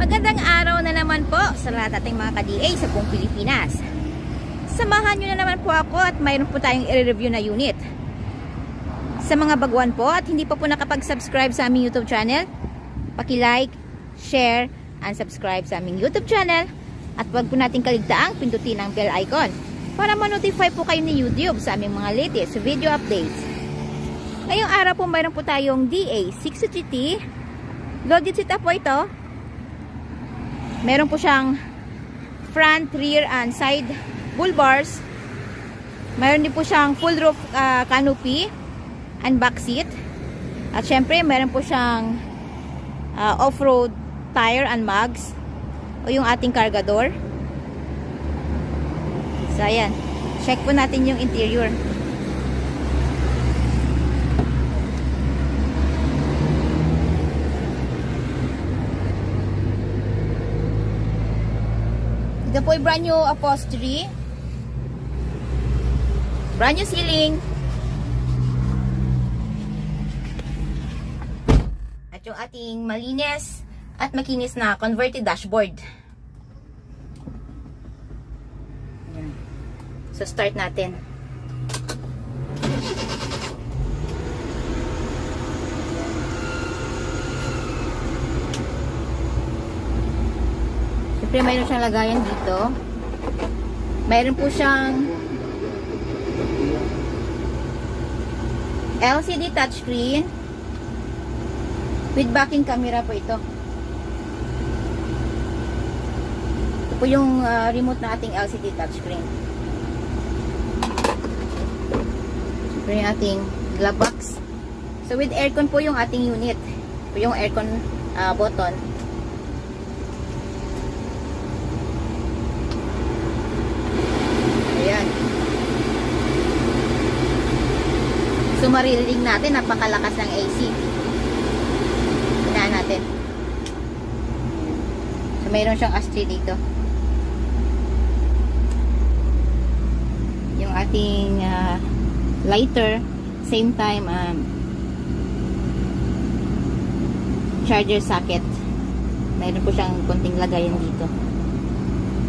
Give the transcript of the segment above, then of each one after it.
Magandang araw na naman po sa lahat ating mga ka-DA sa buong Pilipinas. Samahan nyo na naman po ako at mayroon po tayong i-review na unit. Sa mga baguhan po at hindi pa po nakapag-subscribe sa aming YouTube channel, paki-like, share, and subscribe sa aming YouTube channel. At huwag po natin kaligtaang pindutin ang bell icon para ma-notify po kayo ni YouTube sa aming mga latest video updates. Ngayong araw po mayroon po tayong DA6 GT. Loaded seat po ito. Meron po siyang front, rear, and side bull bars. Meron din po siyang full roof canopy and back seat. At syempre, meron po siyang off-road tire and mags o yung ating cargador. So, ayan. Check po natin yung interior. Ito po ay brand new upholstery. Brand new ceiling. At yung ating malinis at makinis na converted dashboard. Ayan. So start natin. Siyempre, mayroon siyang lagayan dito. Mayroon po siyang LCD touchscreen with backing camera po ito. Ito po yung remote na ating LCD touchscreen. Siyempre, yung ating glove box. So, with aircon po yung ating unit. Ito po yung aircon button. So, maririnig natin, napakalakas ng AC. Hinaan natin. So, mayroon siyang ashtray dito. Yung ating lighter, same time, charger socket. Mayroon po siyang konting lagayan dito.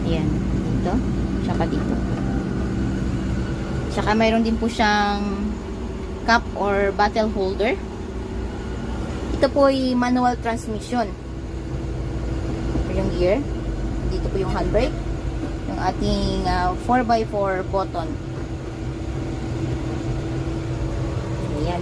Ayan, dito. Tsaka dito. Tsaka mayroon din po siyang cup or bottle holder. Ito po ay manual transmission. Ito yung gear. Dito po yung handbrake. Yung ating 4x4 button. Ayan.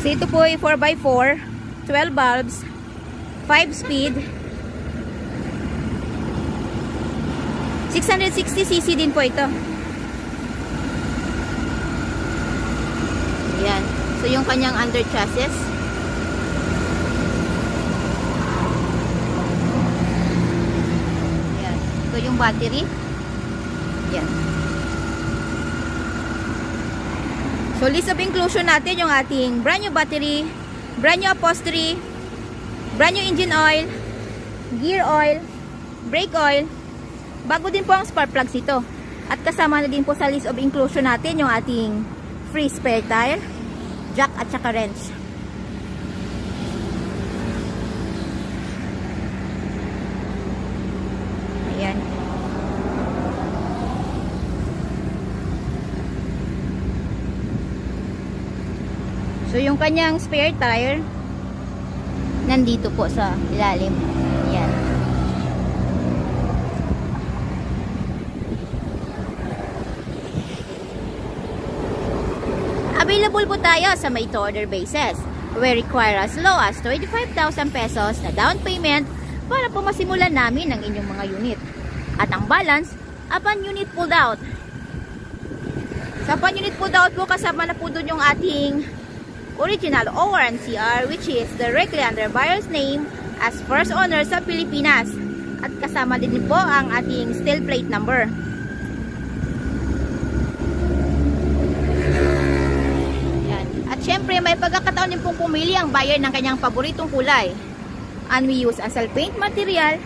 So ito po ay 4x4, 12 bulbs, 5 speed, 660cc din po ito. Ayan. So, yung kanyang under chassis. Ayan. Ito yung battery. Ayan. So, list of inclusion natin yung ating brand new battery, brand new upholstery, brand new engine oil, gear oil, brake oil. Bago din po ang spark plugs ito. At kasama na din po sa list of inclusion natin yung ating free spare tire, jack at saka wrench. Ayan. So yung kanyang spare tire nandito po sa ilalim. Ayan. Available po tayo sa made-to-order basis. We require as low as 25,000 pesos na down payment para po masimulan namin ang inyong mga unit. At ang balance, upon unit pulled out. Sa upon unit pulled out po, kasama na po dun yung ating original ORNCR, which is directly under buyer's name as first owner sa Pilipinas. At kasama din po ang ating steel plate number. Siyempre, may pagkakataon din pong pumili ang buyer ng kanyang paboritong kulay. And we use asal paint material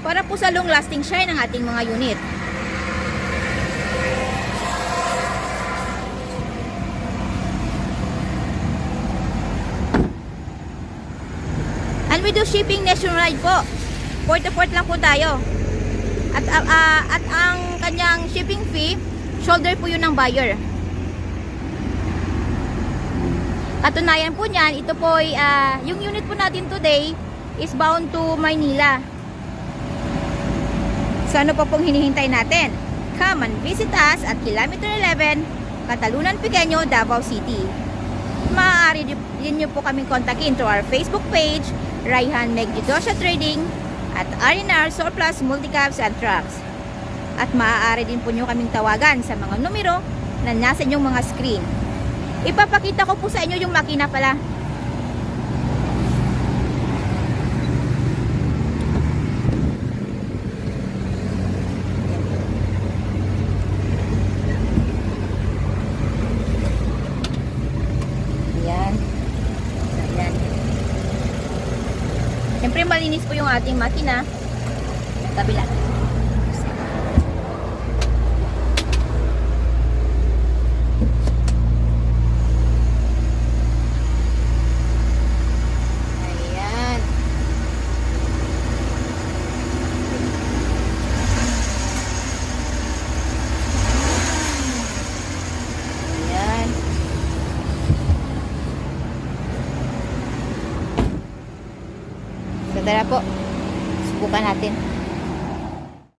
para po sa long lasting shine ng ating mga unit. We do shipping nationwide po. Port to port lang po tayo. At ang kanyang shipping fee, shoulder po yun ng buyer. Katunayan po niyan, ito po ay, yung unit po natin today is bound to Maynila. So ano po pong hinihintay natin? Come and visit us at Kilometer 11, Catalunan Pequeño, Davao City. Maaari din nyo po kaming kontakin through our Facebook page, Raihan Megdidosya Trading, at R&R Surplus Multicaps and Trucks. At maaari din po nyo kaming tawagan sa mga numero na nasa inyong mga screen. Ipapakita ko po sa inyo yung makina pala. Ayan. Ayan. Siyempre malinis po yung ating makina. Kabila. So, tara po. Subukan natin.